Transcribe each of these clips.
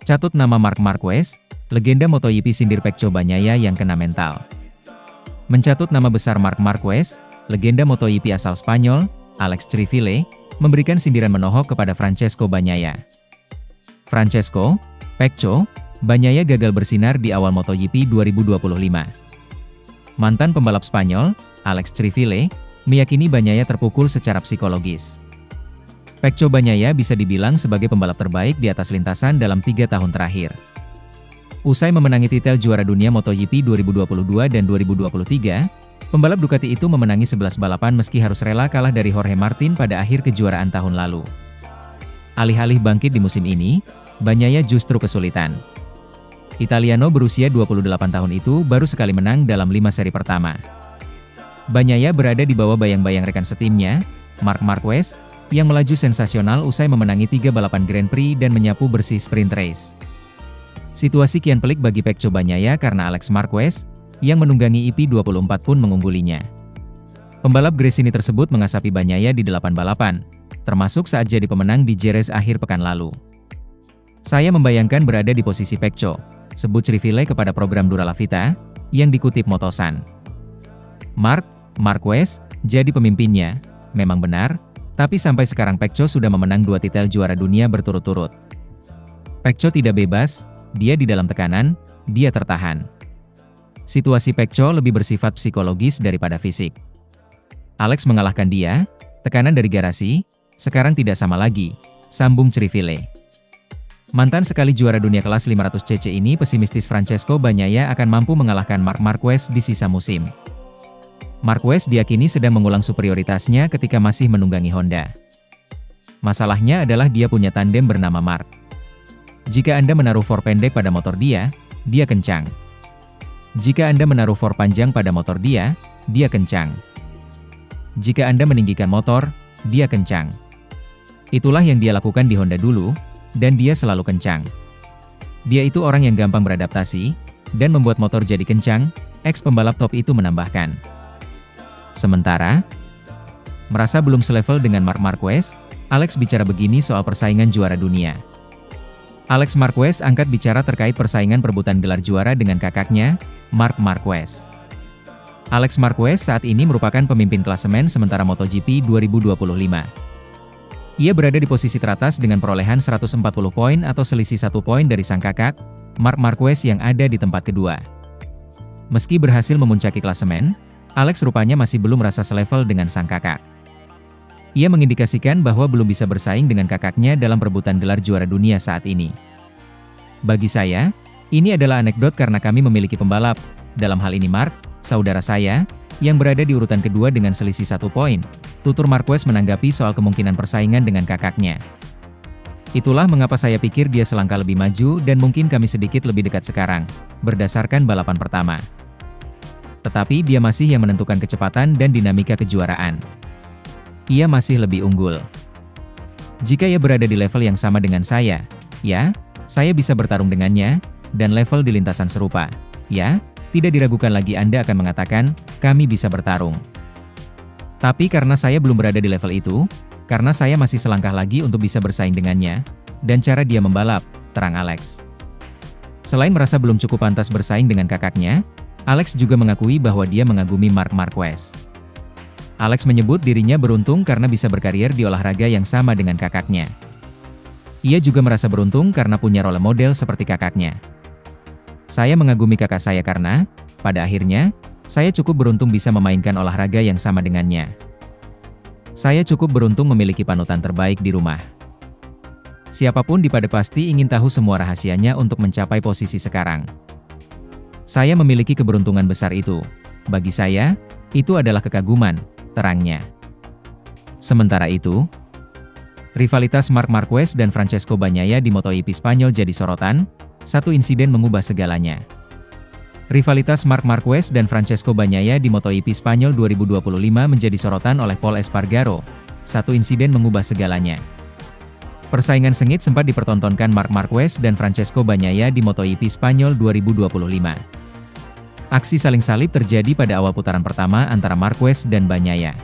Catut nama Marc Marquez, legenda MotoGP sindir Pecco Bagnaia yang kena mental. Mencatut nama besar Marc Marquez, legenda MotoGP asal Spanyol, Alex Crivillé, memberikan sindiran menohok kepada Francesco Bagnaia. Francesco, Pecco, Bagnaia gagal bersinar di awal MotoGP 2025. Mantan pembalap Spanyol, Alex Crivillé, meyakini Bagnaia terpukul secara psikologis. Pecco Bagnaia bisa dibilang sebagai pembalap terbaik di atas lintasan dalam 3 tahun terakhir. Usai memenangi titel juara dunia MotoGP 2022 dan 2023, pembalap Ducati itu memenangi 11 balapan meski harus rela kalah dari Jorge Martin pada akhir kejuaraan tahun lalu. Alih-alih bangkit di musim ini, Bagnaia justru kesulitan. Italiano berusia 28 tahun itu baru sekali menang dalam 5 seri pertama. Bagnaia berada di bawah bayang-bayang rekan setimnya, Marc Marquez, yang melaju sensasional usai memenangi 3 balapan Grand Prix dan menyapu bersih sprint race. Situasi kian pelik bagi Pecco Bagnaia karena Alex Marquez, yang menunggangi IP24 pun mengunggulinya. Pembalap Gresini tersebut mengasapi Bagnaia di 8 balapan, termasuk saat jadi pemenang di Jerez akhir pekan lalu. Saya membayangkan berada di posisi Pecco, sebut Crivillé kepada program Dura La Vita, yang dikutip Motosan. Marc Marquez jadi pemimpinnya, memang benar, tapi sampai sekarang Pecco sudah memenang 2 titel juara dunia berturut-turut. Pecco tidak bebas, dia di dalam tekanan, dia tertahan. Situasi Pecco lebih bersifat psikologis daripada fisik. Alex mengalahkan dia, tekanan dari garasi, sekarang tidak sama lagi, sambung Crivillé. Mantan sekali juara dunia kelas 500cc ini pesimistis Francesco Bagnaia akan mampu mengalahkan Marc Marquez di sisa musim. Marquez diyakini sedang mengulang superioritasnya ketika masih menunggangi Honda. Masalahnya adalah dia punya tandem bernama Marc. Jika Anda menaruh for pendek pada motor dia kencang. Jika Anda menaruh for panjang pada motor dia kencang. Jika Anda meninggikan motor, dia kencang. Itulah yang dia lakukan di Honda dulu, dan dia selalu kencang. Dia itu orang yang gampang beradaptasi, dan membuat motor jadi kencang, ex-pembalap top itu menambahkan. Sementara, merasa belum selevel dengan Marc Marquez, Alex bicara begini soal persaingan juara dunia. Alex Marquez angkat bicara terkait persaingan perebutan gelar juara dengan kakaknya, Marc Marquez. Alex Marquez saat ini merupakan pemimpin klasemen sementara MotoGP 2025. Ia berada di posisi teratas dengan perolehan 140 poin atau selisih 1 poin dari sang kakak, Marc Marquez yang ada di tempat kedua. Meski berhasil memuncaki klasemen, Alex rupanya masih belum merasa selevel dengan sang kakak. Ia mengindikasikan bahwa belum bisa bersaing dengan kakaknya dalam perebutan gelar juara dunia saat ini. Bagi saya, ini adalah anekdot karena kami memiliki pembalap, dalam hal ini Marc, saudara saya, yang berada di urutan kedua dengan selisih 1 poin, tutur Marquez menanggapi soal kemungkinan persaingan dengan kakaknya. Itulah mengapa saya pikir dia selangkah lebih maju dan mungkin kami sedikit lebih dekat sekarang, berdasarkan balapan pertama. Tetapi dia masih yang menentukan kecepatan dan dinamika kejuaraan. Ia masih lebih unggul. Jika ia berada di level yang sama dengan saya, ya, saya bisa bertarung dengannya, dan level di lintasan serupa, ya, tidak diragukan lagi Anda akan mengatakan, kami bisa bertarung. Tapi karena saya belum berada di level itu, karena saya masih selangkah lagi untuk bisa bersaing dengannya, dan cara dia membalap, terang Alex. Selain merasa belum cukup pantas bersaing dengan kakaknya, Alex juga mengakui bahwa dia mengagumi Marc Marquez. Alex menyebut dirinya beruntung karena bisa berkarier di olahraga yang sama dengan kakaknya. Ia juga merasa beruntung karena punya role model seperti kakaknya. Saya mengagumi kakak saya karena, pada akhirnya, saya cukup beruntung bisa memainkan olahraga yang sama dengannya. Saya cukup beruntung memiliki panutan terbaik di rumah. Siapapun di Pade pasti ingin tahu semua rahasianya untuk mencapai posisi sekarang. Saya memiliki keberuntungan besar itu. Bagi saya, itu adalah kekaguman, terangnya. Sementara itu, rivalitas Marc Marquez dan Francesco Bagnaia di MotoGP Spanyol jadi sorotan, satu insiden mengubah segalanya. Rivalitas Marc Marquez dan Francesco Bagnaia di MotoGP Spanyol 2025 menjadi sorotan oleh Pol Espargaro, satu insiden mengubah segalanya. Persaingan sengit sempat dipertontonkan Marc Marquez dan Francesco Bagnaia di MotoGP Spanyol 2025. Aksi saling salib terjadi pada awal putaran pertama antara Marquez dan Bagnaia.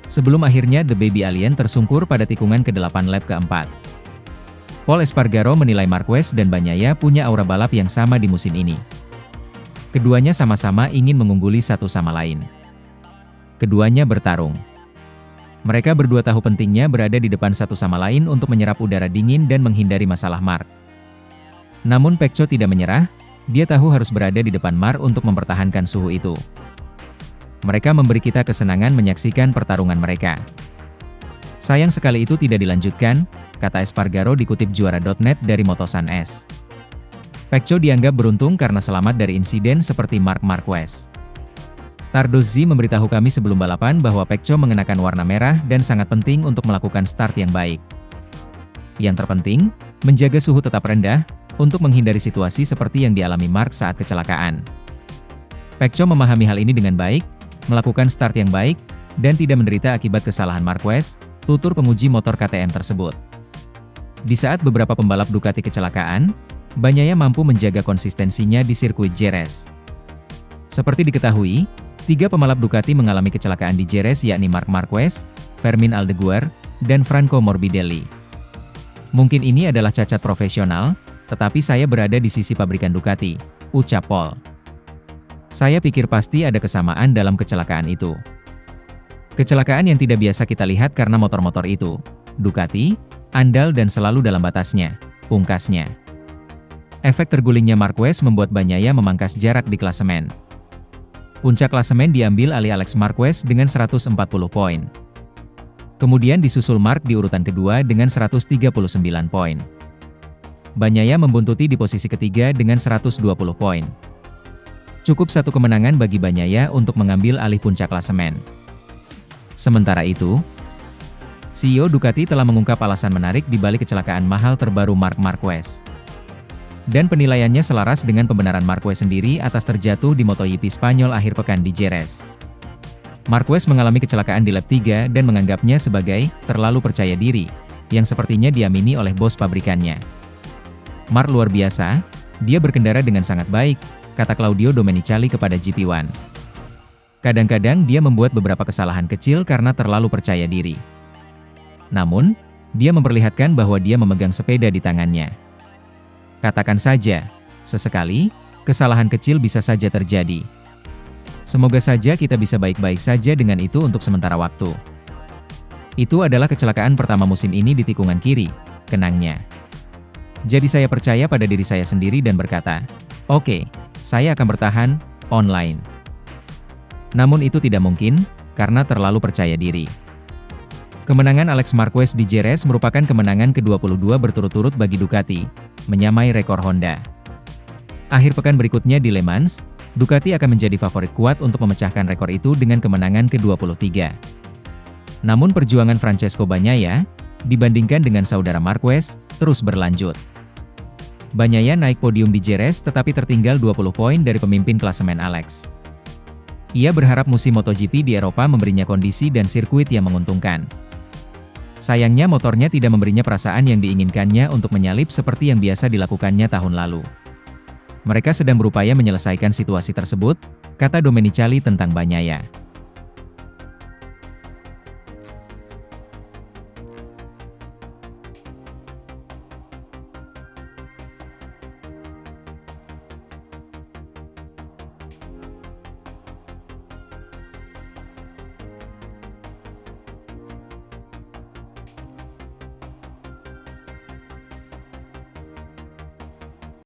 Sebelum akhirnya The Baby Alien tersungkur pada tikungan ke-8 lap keempat. Pol Espargaro menilai Marquez dan Bagnaia punya aura balap yang sama di musim ini. Keduanya sama-sama ingin mengungguli satu sama lain. Keduanya bertarung. Mereka berdua tahu pentingnya berada di depan satu sama lain untuk menyerap udara dingin dan menghindari masalah Marc. Namun Pecco tidak menyerah, dia tahu harus berada di depan Marc untuk mempertahankan suhu itu. Mereka memberi kita kesenangan menyaksikan pertarungan mereka. Sayang sekali itu tidak dilanjutkan, kata Espargaro dikutip juara.net dari Motosan.es. Pecco dianggap beruntung karena selamat dari insiden seperti Marc Marquez. Tardozzi memberitahu kami sebelum balapan bahwa Pecco mengenakan warna merah dan sangat penting untuk melakukan start yang baik. Yang terpenting, menjaga suhu tetap rendah, untuk menghindari situasi seperti yang dialami Marc saat kecelakaan. Pecco memahami hal ini dengan baik, melakukan start yang baik, dan tidak menderita akibat kesalahan Marquez, tutur penguji motor KTM tersebut. Di saat beberapa pembalap Ducati kecelakaan, Bagnaia mampu menjaga konsistensinya di sirkuit Jerez. Seperti diketahui, 3 pembalap Ducati mengalami kecelakaan di Jerez yakni Marc Marquez, Fermín Aldeguer, dan Franco Morbidelli. Mungkin ini adalah cacat profesional, tetapi saya berada di sisi pabrikan Ducati, ucap Pol. Saya pikir pasti ada kesamaan dalam kecelakaan itu. Kecelakaan yang tidak biasa kita lihat karena motor-motor itu. Ducati, andal dan selalu dalam batasnya, pungkasnya. Efek tergulingnya Marquez membuat Bagnaia memangkas jarak di klasemen. Puncak klasemen diambil alih Alex Marquez dengan 140 poin. Kemudian disusul Marc di urutan kedua dengan 139 poin. Bagnaia membuntuti di posisi ketiga dengan 120 poin. Cukup satu kemenangan bagi Bagnaia untuk mengambil alih puncak klasemen. Sementara itu, CEO Ducati telah mengungkap alasan menarik di balik kecelakaan mahal terbaru Marc Marquez. Dan penilaiannya selaras dengan pembenaran Marquez sendiri atas terjatuh di MotoGP Spanyol akhir pekan di Jerez. Marquez mengalami kecelakaan di lap 3 dan menganggapnya sebagai terlalu percaya diri, yang sepertinya diamini oleh bos pabrikannya. Marc luar biasa, dia berkendara dengan sangat baik, kata Claudio Domenicali kepada GP1. Kadang-kadang dia membuat beberapa kesalahan kecil karena terlalu percaya diri. Namun, dia memperlihatkan bahwa dia memegang sepeda di tangannya. Katakan saja, sesekali, kesalahan kecil bisa saja terjadi. Semoga saja kita bisa baik-baik saja dengan itu untuk sementara waktu. Itu adalah kecelakaan pertama musim ini di tikungan kiri, kenangnya. Jadi saya percaya pada diri saya sendiri dan berkata, oke, saya akan bertahan, online. Namun itu tidak mungkin, karena terlalu percaya diri. Kemenangan Alex Marquez di Jerez merupakan kemenangan ke-22 berturut-turut bagi Ducati, menyamai rekor Honda. Akhir pekan berikutnya di Le Mans, Ducati akan menjadi favorit kuat untuk memecahkan rekor itu dengan kemenangan ke-23. Namun perjuangan Francesco Bagnaia, dibandingkan dengan saudara Marquez, terus berlanjut. Bagnaia naik podium di Jerez tetapi tertinggal 20 poin dari pemimpin klasemen Alex. Ia berharap musim MotoGP di Eropa memberinya kondisi dan sirkuit yang menguntungkan. Sayangnya motornya tidak memberinya perasaan yang diinginkannya untuk menyalip seperti yang biasa dilakukannya tahun lalu. Mereka sedang berupaya menyelesaikan situasi tersebut, kata Domenicali tentang Bagnaia.